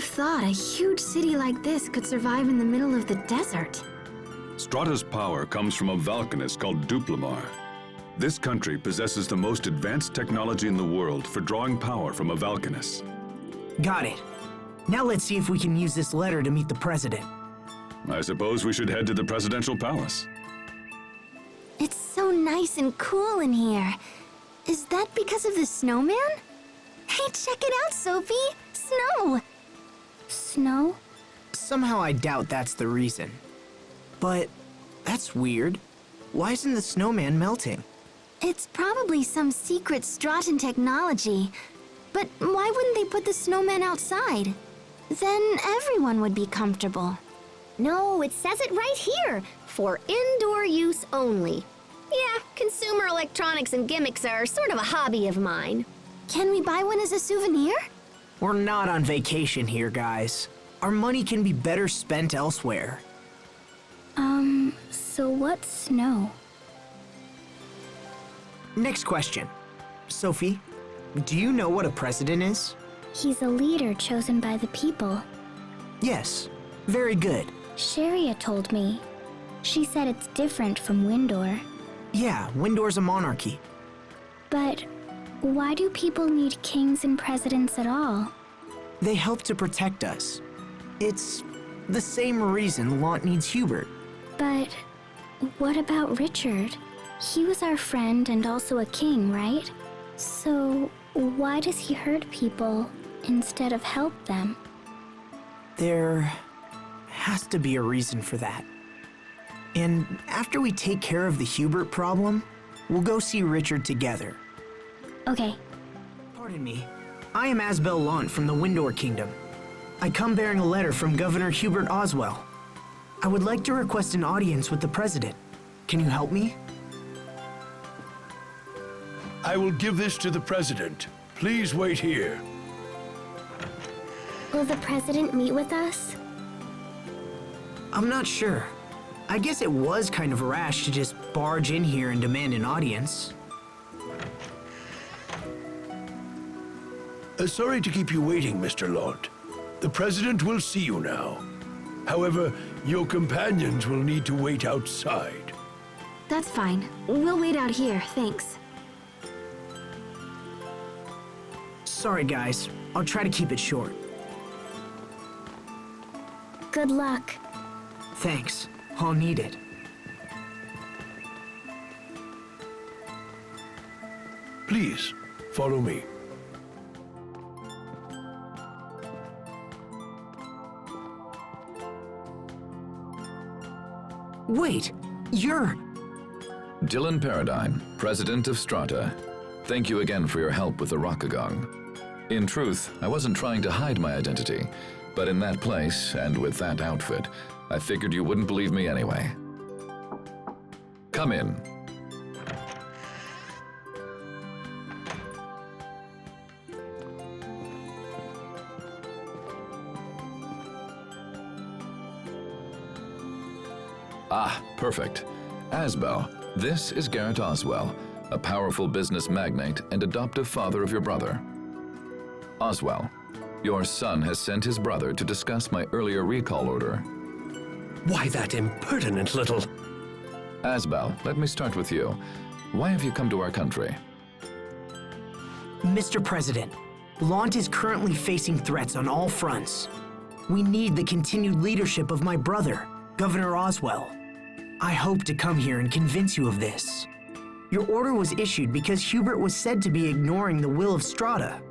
thought a huge city like this could survive in the middle of the desert? Strahta's power comes from a Valkynes called Duplimar. This country possesses the most advanced technology in the world for drawing power from a Valkynes. Got it. Now let's see if we can use this letter to meet the president. I suppose we should head to the presidential palace. It's so nice and cool in here. Is that because of the snowman? Hey, check it out, Sophie! Snow! Snow? Somehow I doubt that's the reason. But that's weird. Why isn't the snowman melting? It's probably some secret Strahtan technology. But why wouldn't they put the snowman outside? Then everyone would be comfortable. No, it says it right here. For indoor use only. Yeah, consumer electronics and gimmicks are sort of a hobby of mine. Can we buy one as a souvenir? We're not on vacation here, guys. Our money can be better spent elsewhere. So what's snow? Next question. Sophie, do you know what a president is? He's a leader chosen by the people. Yes, very good. Sharia told me. She said it's different from Windor. Yeah, Windor's a monarchy. But why do people need kings and presidents at all? They help to protect us. It's the same reason Lant needs Hubert. But what about Richard? He was our friend and also a king, right? So why does he hurt people instead of help them? There has to be a reason for that. And after we take care of the Hubert problem, we'll go see Richard together. Okay. Pardon me. I am Asbel Lant from the Windor Kingdom. I come bearing a letter from Governor Hubert Oswell. I would like to request an audience with the president. Can you help me? I will give this to the president. Please wait here. Will the president meet with us? I'm not sure. I guess it was kind of rash to just barge in here and demand an audience. Sorry to keep you waiting, Mr. Lant. The president will see you now. However, your companions will need to wait outside. That's fine. We'll wait out here, thanks. Sorry, guys. I'll try to keep it short. Good luck. Thanks. I'll need it. Please, follow me. Wait, you're... Dylan Paradigm, President of Strahta. Thank you again for your help with the Rockagong. In truth, I wasn't trying to hide my identity, but in that place and with that outfit, I figured you wouldn't believe me anyway. Come in. Ah, perfect. Asbel, this is Garrett Oswell, a powerful business magnate and adoptive father of your brother. Oswell, your son has sent his brother to discuss my earlier recall order. Why that impertinent little... Asbel, let me start with you. Why have you come to our country? Mr. President, Lant is currently facing threats on all fronts. We need the continued leadership of my brother, Governor Oswell. I hope to come here and convince you of this. Your order was issued because Hubert was said to be ignoring the will of Strahta.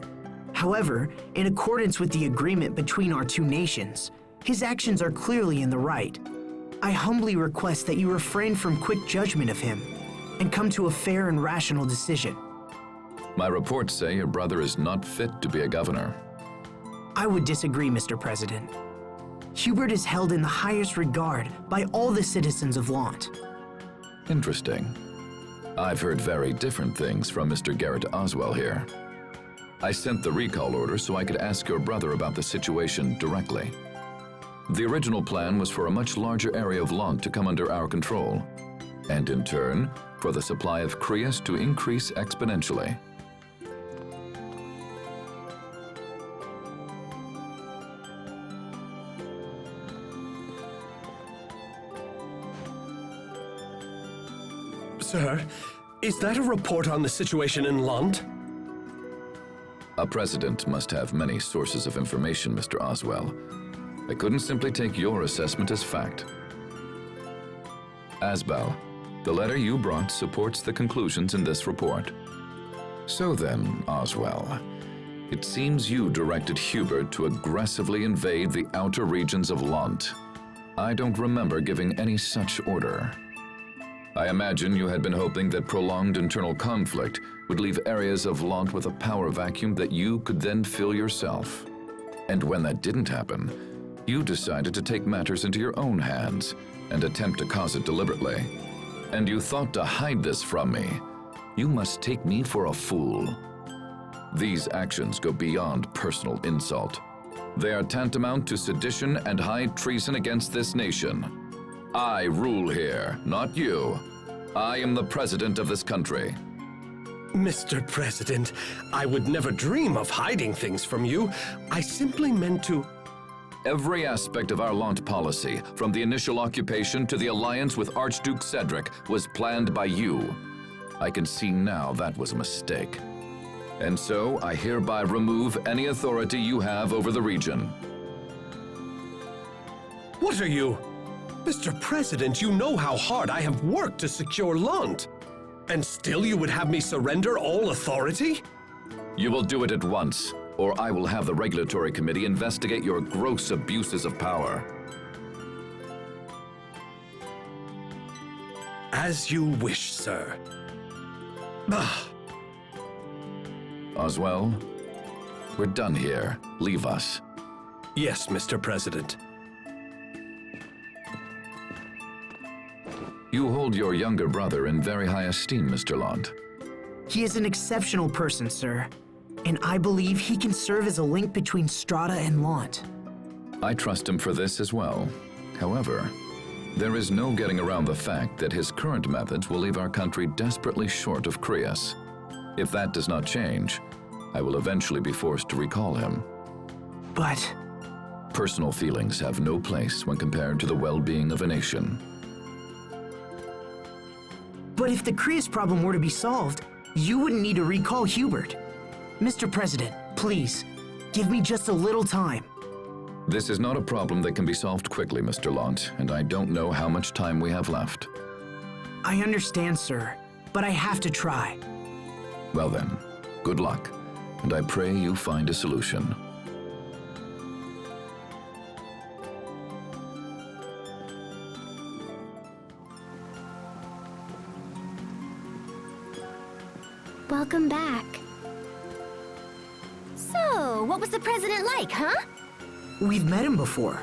However, in accordance with the agreement between our two nations, his actions are clearly in the right. I humbly request that you refrain from quick judgment of him and come to a fair and rational decision. My reports say your brother is not fit to be a governor. I would disagree, Mr. President. Hubert is held in the highest regard by all the citizens of Lant. Interesting. I've heard very different things from Mr. Garrett Oswell here. I sent the recall order so I could ask your brother about the situation directly. The original plan was for a much larger area of Lant to come under our control, and in turn, for the supply of Creus to increase exponentially. Sir, is that a report on the situation in Lund? A president must have many sources of information, Mr. Oswell. I couldn't simply take your assessment as fact. Asbel, the letter you brought supports the conclusions in this report. So then, Oswell, it seems you directed Hubert to aggressively invade the outer regions of Lund. I don't remember giving any such order. I imagine you had been hoping that prolonged internal conflict would leave areas of Lund with a power vacuum that you could then fill yourself. And when that didn't happen, you decided to take matters into your own hands and attempt to cause it deliberately. And you thought to hide this from me. You must take me for a fool. These actions go beyond personal insult. They are tantamount to sedition and high treason against this nation. I rule here, not you. I am the president of this country. Mr. President, I would never dream of hiding things from you. I simply meant to... Every aspect of our launch policy, from the initial occupation to the alliance with Archduke Cedric, was planned by you. I can see now that was a mistake. And so I hereby remove any authority you have over the region. What are you? Mr. President, you know how hard I have worked to secure Lund. And still you would have me surrender all authority? You will do it at once, or I will have the Regulatory Committee investigate your gross abuses of power. As you wish, sir. Oswell, we're done here. Leave us. Yes, Mr. President. You hold your younger brother in very high esteem, Mr. Lund. He is an exceptional person, sir. And I believe he can serve as a link between Strahta and Lund. I trust him for this as well. However, there is no getting around the fact that his current methods will leave our country desperately short of Creus. If that does not change, I will eventually be forced to recall him. But Personal feelings have no place when compared to the well-being of a nation. if the Creus problem were to be solved, you wouldn't need to recall Hubert. Mr. President, please, give me just a little time. This is not a problem that can be solved quickly, Mr. Lant, and I don't know how much time we have left. I understand, sir, but I have to try. Well then, good luck, and I pray you find a solution. Welcome back. So, what was the president like, huh? We've met him before.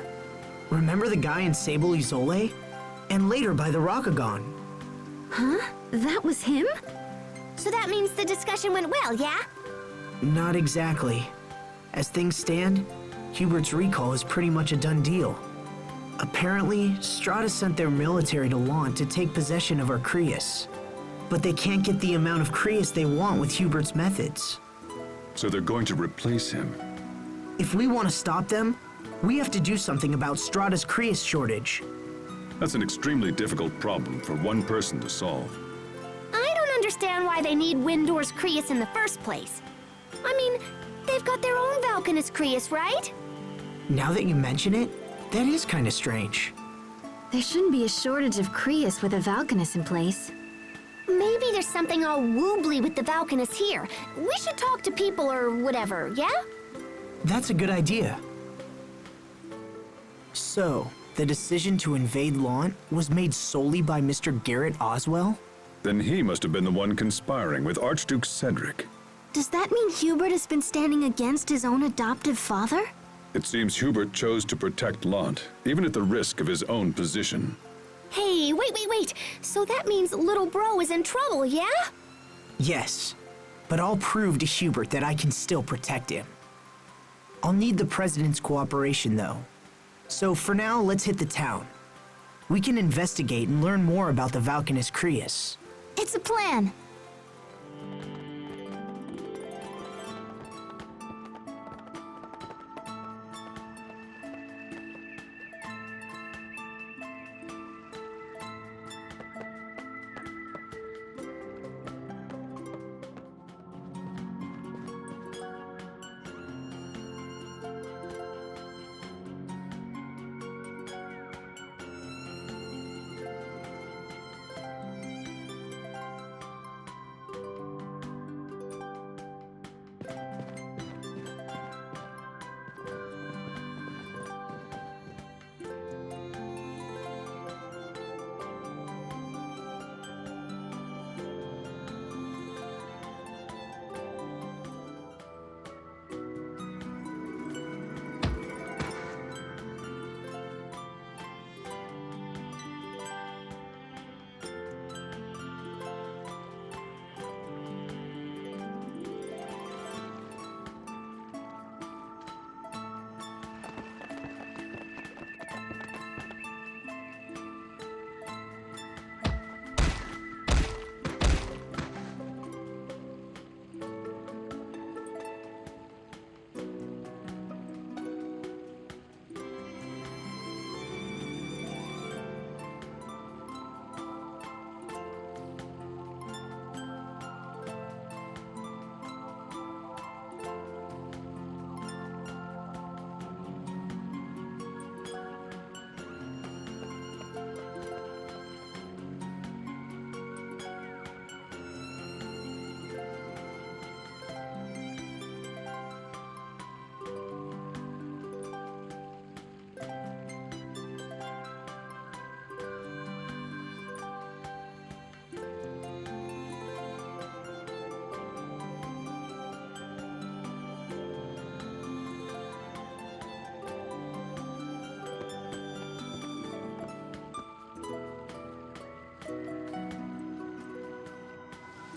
Remember the guy in Sable Isole? And later by the Rockagon. Huh? That was him? So that means the discussion went well, yeah? Not exactly. As things stand, Hubert's recall is pretty much a done deal. Apparently, Strahta sent their military to Lant to take possession of our Creus. But they can't get the amount of Creus they want with Hubert's methods. So they're going to replace him. If we want to stop them, we have to do something about Strahta's Creus shortage. That's an extremely difficult problem for one person to solve. I don't understand why they need Windor's Creus in the first place. I mean, they've got their own Valkynes Creus, right? Now that you mention it, that is kind of strange. There shouldn't be a shortage of Creus with a Valkynes in place. Maybe there's something all woobly with the Valkynes here. We should talk to people or whatever, yeah? That's a good idea. So, the decision to invade Lant was made solely by Mr. Garrett Oswell? Then he must have been the one conspiring with Archduke Cedric. Does that mean Hubert has been standing against his own adoptive father? It seems Hubert chose to protect Lant, even at the risk of his own position. Hey, wait. So that means little bro is in trouble, yeah? Yes, but I'll prove to Hubert that I can still protect him. I'll need the President's cooperation, though. So for now, let's hit the town. We can investigate and learn more about the Valkynes Creus. It's a plan.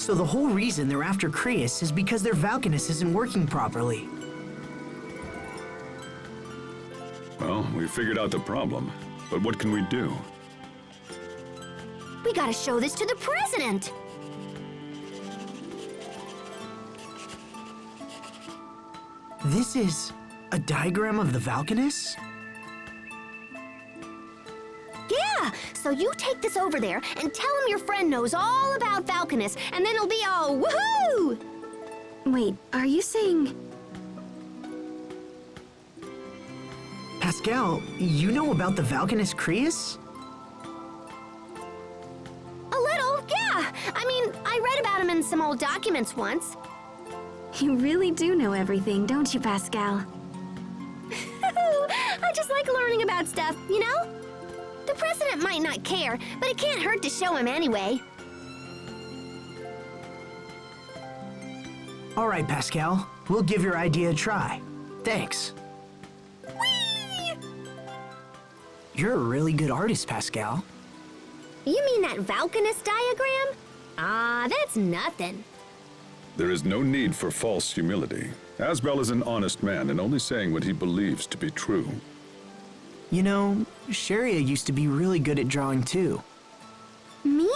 So the whole reason they're after Creus is because their Valkynes isn't working properly. Well, we figured out the problem, but what can we do? We gotta show this to the president! This is a diagram of the Valkynes? Yeah! So you take this over there and tell him your friend knows all about Valkynes, and then it'll be all woohoo! Wait, are you saying... Pascal, you know about the Valkynes Creus? A little, yeah! I mean, I read about him in some old documents once. You really do know everything, don't you, Pascal? I just like learning about stuff, you know? The president might not care, but it can't hurt to show him anyway. All right, Pascal. We'll give your idea a try. Thanks. Whee! You're a really good artist, Pascal. You mean that Valkynes diagram? Ah, that's nothing. There is no need for false humility. Asbel is an honest man and only saying what he believes to be true. You know, Sharia used to be really good at drawing too. Me?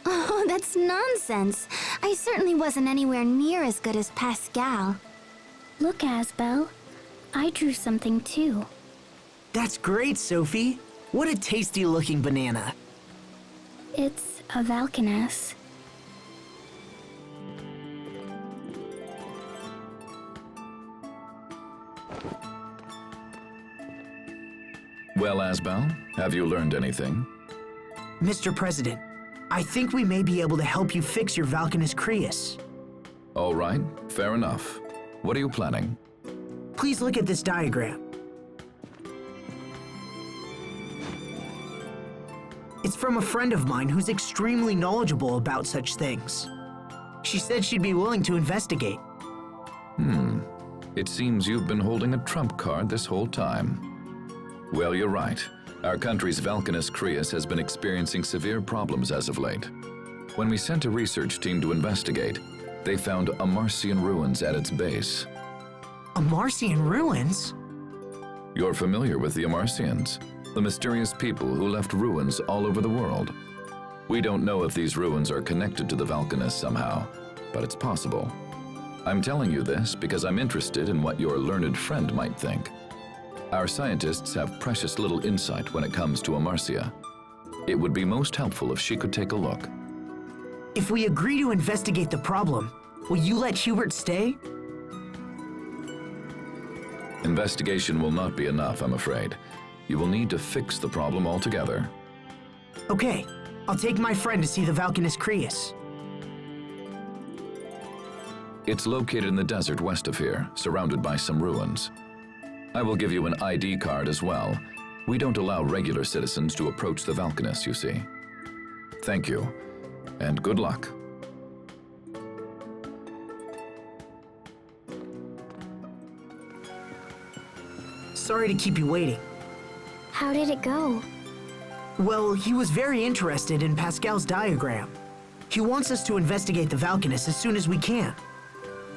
Oh, that's nonsense. I certainly wasn't anywhere near as good as Pascal. Look, Asbel. I drew something too. That's great, Sophie. What a tasty-looking banana. It's a Valkynes. Well, Asbel, have you learned anything? Mr. President, I think we may be able to help you fix your Valkynes Creus. All right, fair enough. What are you planning? Please look at this diagram. It's from a friend of mine who's extremely knowledgeable about such things. She said she'd be willing to investigate. It seems you've been holding a trump card this whole time. Well, you're right. Our country's Valkynes Creus has been experiencing severe problems as of late. When we sent a research team to investigate, they found Amarcian ruins at its base. Amarcian ruins? You're familiar with the Amarcians, the mysterious people who left ruins all over the world. We don't know if these ruins are connected to the Valkynes somehow, but it's possible. I'm telling you this because I'm interested in what your learned friend might think. Our scientists have precious little insight when it comes to Amarcia. It would be most helpful if she could take a look. If we agree to investigate the problem, will you let Hubert stay? Investigation will not be enough, I'm afraid. You will need to fix the problem altogether. Okay, I'll take my friend to see the Valkynes Creus. It's located in the desert west of here, surrounded by some ruins. I will give you an ID card as well. We don't allow regular citizens to approach the Valkynes, you see. Thank you, and good luck. Sorry to keep you waiting. How did it go? Well, he was very interested in Pascal's diagram. He wants us to investigate the Valkynes as soon as we can.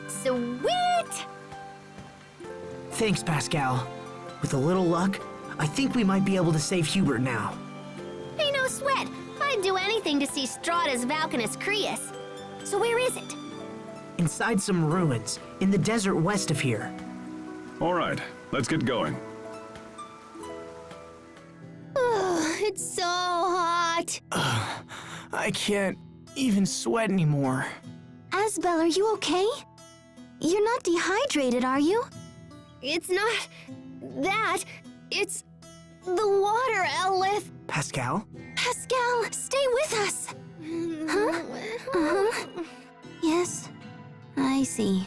Sweet! Thanks, Pascal. With a little luck, I think we might be able to save Hubert now. Hey, no sweat. I'd do anything to see Strahta's Valkynes Creus. So where is it? Inside some ruins, in the desert west of here. All right, let's get going. It's so hot. I can't even sweat anymore. Asbel, are you okay? You're not dehydrated, are you? It's not that. It's the water, Elif. Pascal? Pascal, stay with us! Huh? Uh-huh. Yes, I see.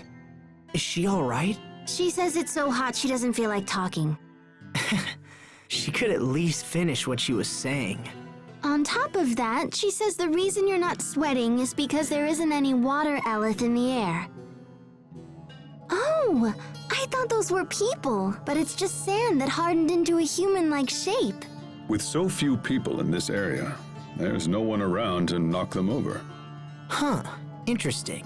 Is she all right? She says it's so hot she doesn't feel like talking. She could at least finish what she was saying. On top of that, she says the reason you're not sweating is because there isn't any water Elith in the air. Oh, I thought those were people, but it's just sand that hardened into a human-like shape. With so few people in this area, there's no one around to knock them over. Huh. Interesting.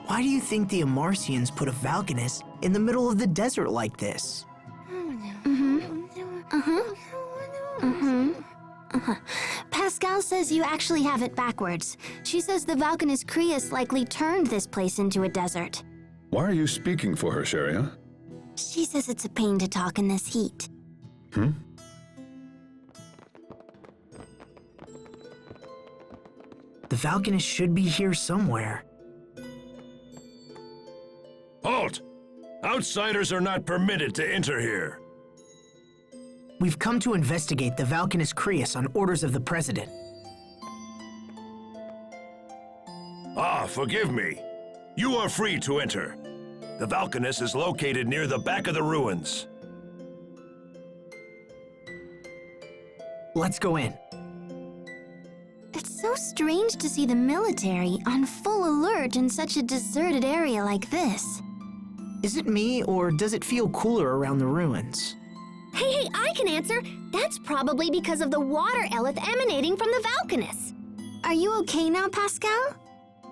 Why do you think the Amarcians put a Valkynes in the middle of the desert like this? Pascal says you actually have it backwards. She says the Valkynes Creus likely turned this place into a desert. Why are you speaking for her, Sharia? She says it's a pain to talk in this heat. Hmm? The Valkynes should be here somewhere. Halt! Outsiders are not permitted to enter here. We've come to investigate the Valkynes Creus on orders of the President. Ah, forgive me. You are free to enter. The Valkynes is located near the back of the ruins. Let's go in. It's so strange to see the military on full alert in such a deserted area like this. Is it me, or does it feel cooler around the ruins? Hey, I can answer. That's probably because of the water eleth emanating from the Valkynes. Are you okay now, Pascal?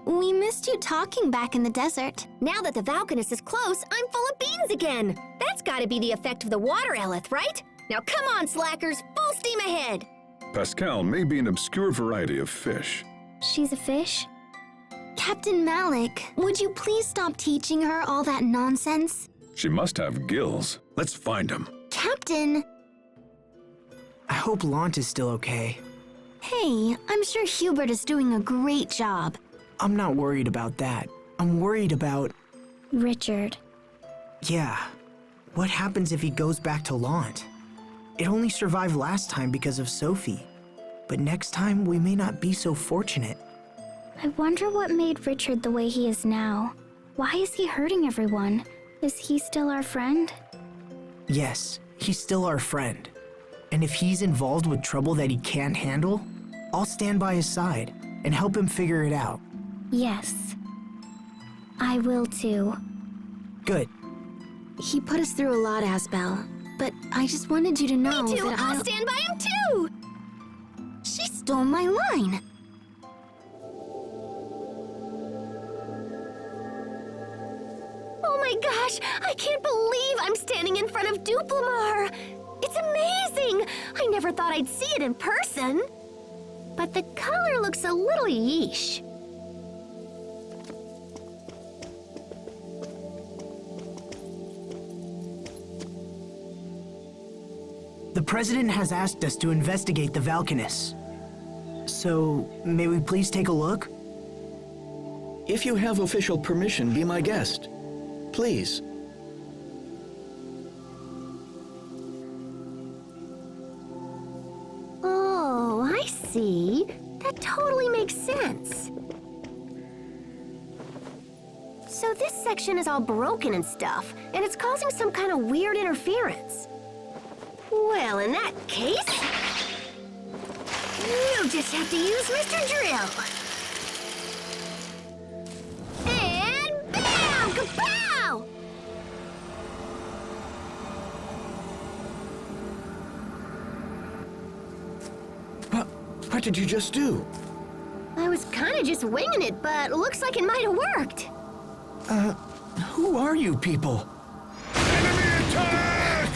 We missed you talking back in the desert. Now that the Valkynes is close, I'm full of beans again. That's gotta be the effect of the water eleth, right? Now come on, slackers, full steam ahead. Pascal may be an obscure variety of fish. She's a fish? Captain Malik, would you please stop teaching her all that nonsense? She must have gills. Let's find them. Captain! I hope Lant is still okay. Hey, I'm sure Hubert is doing a great job. I'm not worried about that. I'm worried about... Richard. Yeah. What happens if he goes back to Lant? It only survived last time because of Sophie. But next time, we may not be so fortunate. I wonder what made Richard the way he is now. Why is he hurting everyone? Is he still our friend? Yes, he's still our friend. And if he's involved with trouble that he can't handle, I'll stand by his side and help him figure it out. Yes. I will too. Good. He put us through a lot, Asbel. But I just wanted you to know Me too, that I'll stand by him too! She stole my line! Oh my gosh, I can't believe I'm standing in front of Duplimar! It's amazing! I never thought I'd see it in person. But the color looks a little yeesh. The President has asked us to investigate the Valkynes. So, may we please take a look? If you have official permission, be my guest. Please. Oh, I see. That totally makes sense. So this section is all broken and stuff, and it's causing some kind of weird interference. Well, in that case, you just have to use Mr. Drill. And bam! Kapow! What did you just do? I was kind of just winging it, but looks like it might have worked. Who are you people? Enemy attack!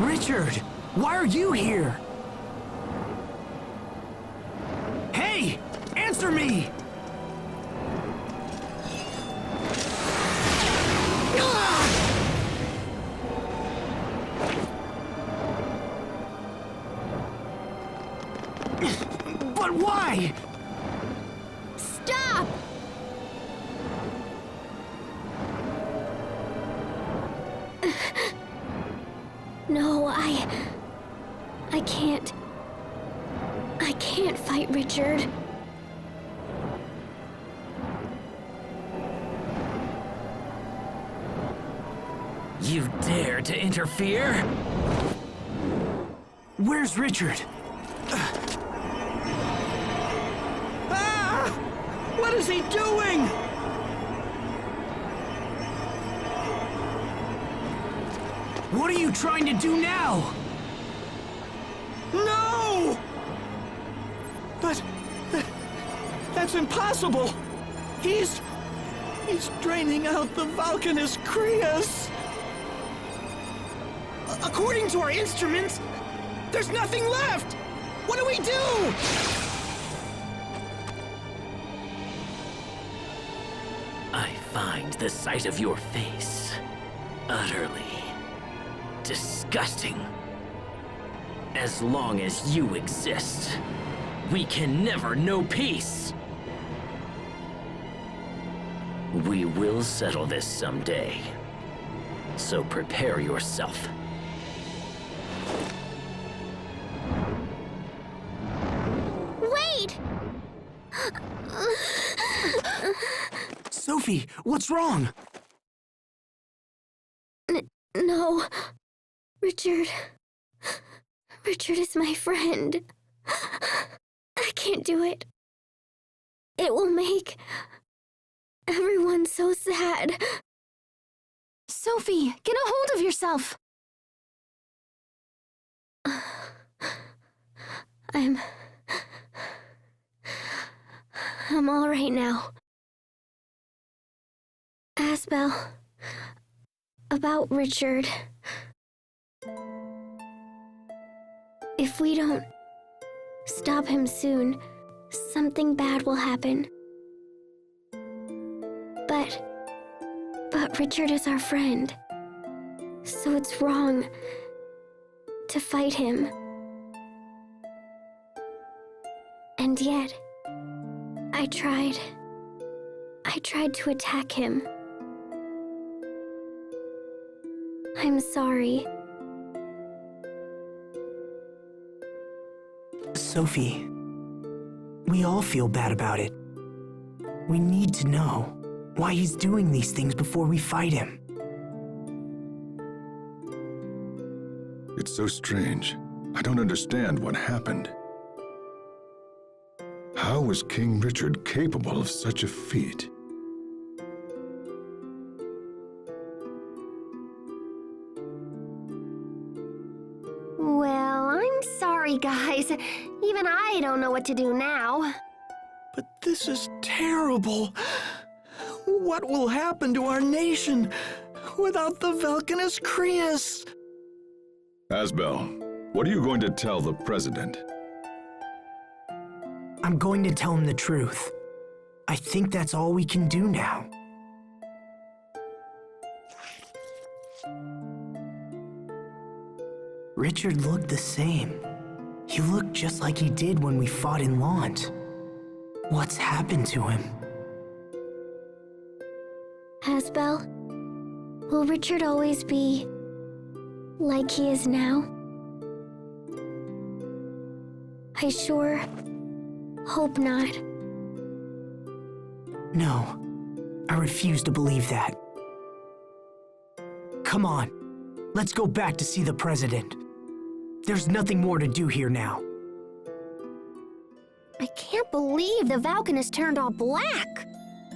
Richard, why are you here? Hey, answer me! But why? Stop! No, I can't. I can't fight Richard. You dare to interfere? Where's Richard? Ah! What is he doing? What are you trying to do now? No! But that's impossible. He's draining out the Valkynes Krias. According to our instruments, there's nothing left. What do we do? I find the sight of your face utterly disgusting. As long as you exist, we can never know peace. We will settle this someday, so prepare yourself. Wait! Sophie, what's wrong? No. Richard. Richard is my friend. I can't do it. It will make everyone so sad. Sophie, get a hold of yourself! I'm all right now. Asbel, about Richard. If we don't stop him soon, something bad will happen. But Richard is our friend, so it's wrong to fight him. And yet, I tried to attack him. I'm sorry. Sophie, we all feel bad about it. We need to know why he's doing these things before we fight him. It's so strange. I don't understand what happened. How was King Richard capable of such a feat? Well, I'm sorry, guys. Even I don't know what to do now. But this is terrible. What will happen to our nation without the Valkynes Krias? Asbel, what are you going to tell the president? I'm going to tell him the truth. I think that's all we can do now. Richard looked the same. He looked just like he did when we fought in Lant. What's happened to him? Asbel, will Richard always be like he is now? I sure hope not. No, I refuse to believe that. Come on, let's go back to see the president. There's nothing more to do here now. I can't believe the Valkynes turned all black.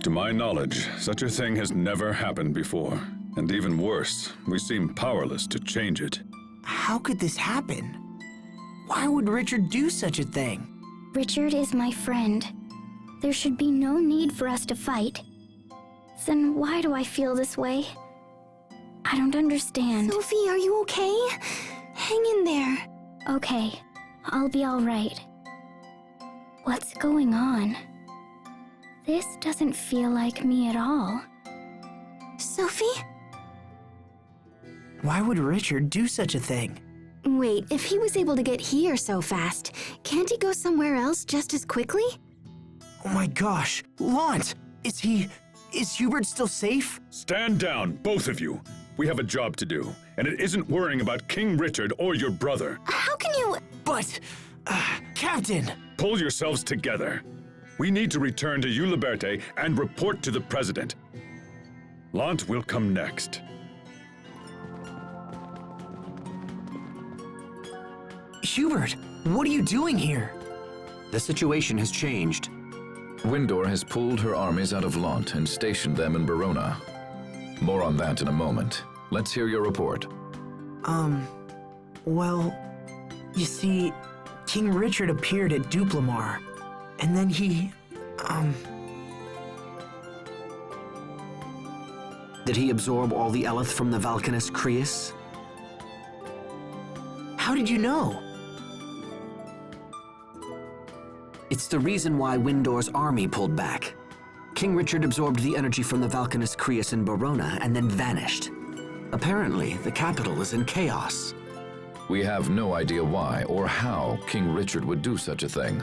To my knowledge, such a thing has never happened before. And even worse, we seem powerless to change it. How could this happen? Why would Richard do such a thing? Richard is my friend. There should be no need for us to fight. Then why do I feel this way? I don't understand. Sophie, are you okay? Hang in there. Okay, I'll be all right. What's going on? This doesn't feel like me at all. Sophie? Why would Richard do such a thing? Wait, if he was able to get here so fast, can't he go somewhere else just as quickly? Oh my gosh, Lant! Is Hubert still safe? Stand down, both of you. We have a job to do, and it isn't worrying about King Richard or your brother. How can you... But, Captain! Pull yourselves together. We need to return to Yu Liberte and report to the president. Lant will come next. Hubert, what are you doing here? The situation has changed. Windor has pulled her armies out of Lant and stationed them in Barona. More on that in a moment. Let's hear your report. Well, you see, King Richard appeared at Duplimar, and then he, Did he absorb all the Eleth from the Valkynes Creus? How did you know? It's the reason why Windor's army pulled back. King Richard absorbed the energy from the Valkynes Creus in Barona and then vanished. Apparently, the capital is in chaos. We have no idea why or how King Richard would do such a thing.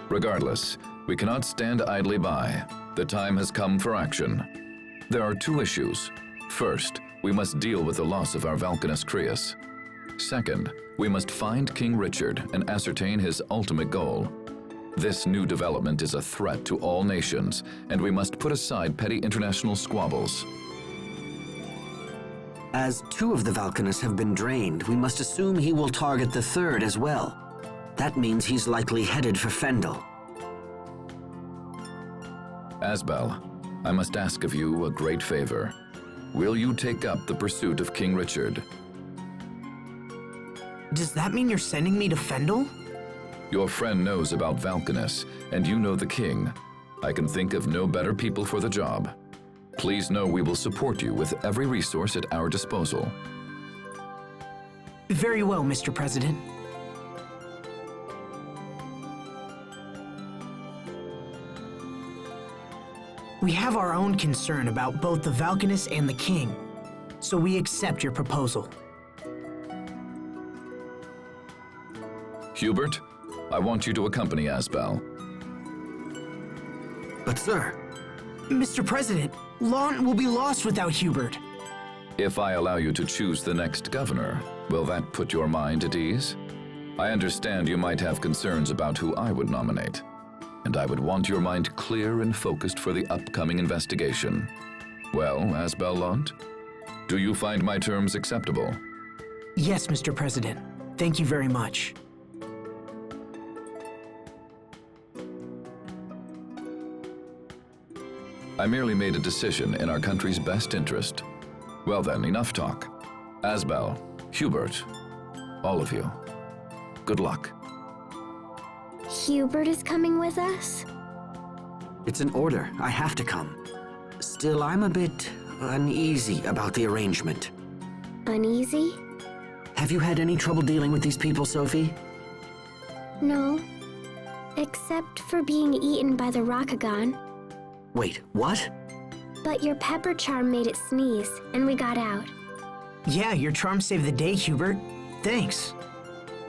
Regardless, we cannot stand idly by. The time has come for action. There are two issues. First, we must deal with the loss of our Valkynes Creus. Second, we must find King Richard and ascertain his ultimate goal. This new development is a threat to all nations, and we must put aside petty international squabbles. As 2 of the Valkynes have been drained, we must assume he will target the 3rd as well. That means he's likely headed for Fendel. Asbel, I must ask of you a great favor. Will you take up the pursuit of King Richard? Does that mean you're sending me to Fendel? Your friend knows about Valkynes, and you know the king. I can think of no better people for the job. Please know we will support you with every resource at our disposal. Very well, Mr. President. We have our own concern about both the Valkynes and the king, so we accept your proposal. Hubert, I want you to accompany Asbel. But sir... Mr. President, Launt will be lost without Hubert. If I allow you to choose the next governor, will that put your mind at ease? I understand you might have concerns about who I would nominate, and I would want your mind clear and focused for the upcoming investigation. Well, Asbel Launt, do you find my terms acceptable? Yes, Mr. President. Thank you very much. I merely made a decision in our country's best interest. Well then, enough talk. Asbel, Hubert, all of you, good luck. Hubert is coming with us? It's an order. I have to come. Still, I'm a bit uneasy about the arrangement. Uneasy? Have you had any trouble dealing with these people, Sophie? No. Except for being eaten by the Rakagon. Wait, what? But your pepper charm made it sneeze, and we got out. Yeah, your charm saved the day, Hubert. Thanks.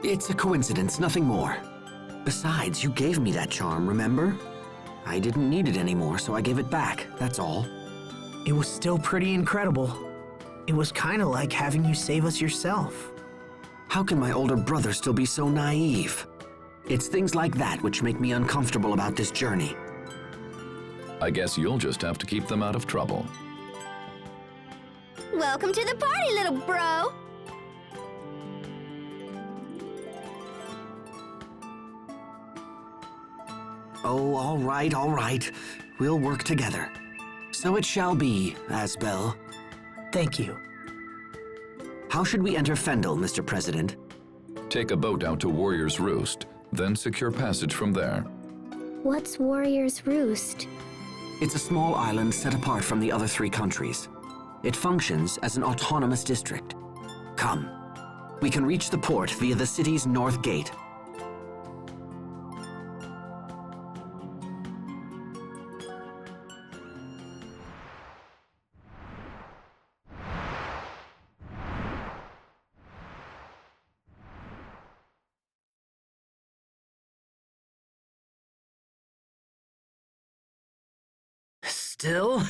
It's a coincidence, nothing more. Besides, you gave me that charm, remember? I didn't need it anymore, so I gave it back, that's all. It was still pretty incredible. It was kinda like having you save us yourself. How can my older brother still be so naive? It's things like that which make me uncomfortable about this journey. I guess you'll just have to keep them out of trouble. Welcome to the party, little bro! Oh, all right. We'll work together. So it shall be, Asbel. Thank you. How should we enter Fendel, Mr. President? Take a boat out to Warrior's Roost, then secure passage from there. What's Warrior's Roost? It's a small island set apart from the other 3 countries. It functions as an autonomous district. Come. We can reach the port via the city's north gate. Still?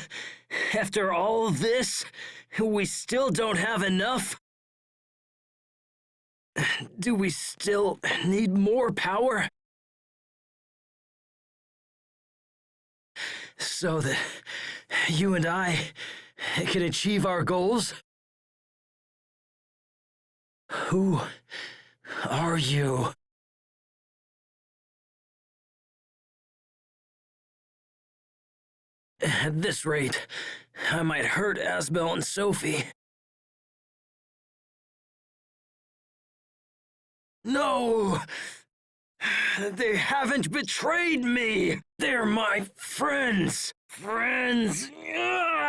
After all this, we still don't have enough? Do we still need more power? So that you and I can achieve our goals? Who are you? At this rate, I might hurt Asbel and Sophie. No! They haven't betrayed me! They're my friends! Friends! Ugh!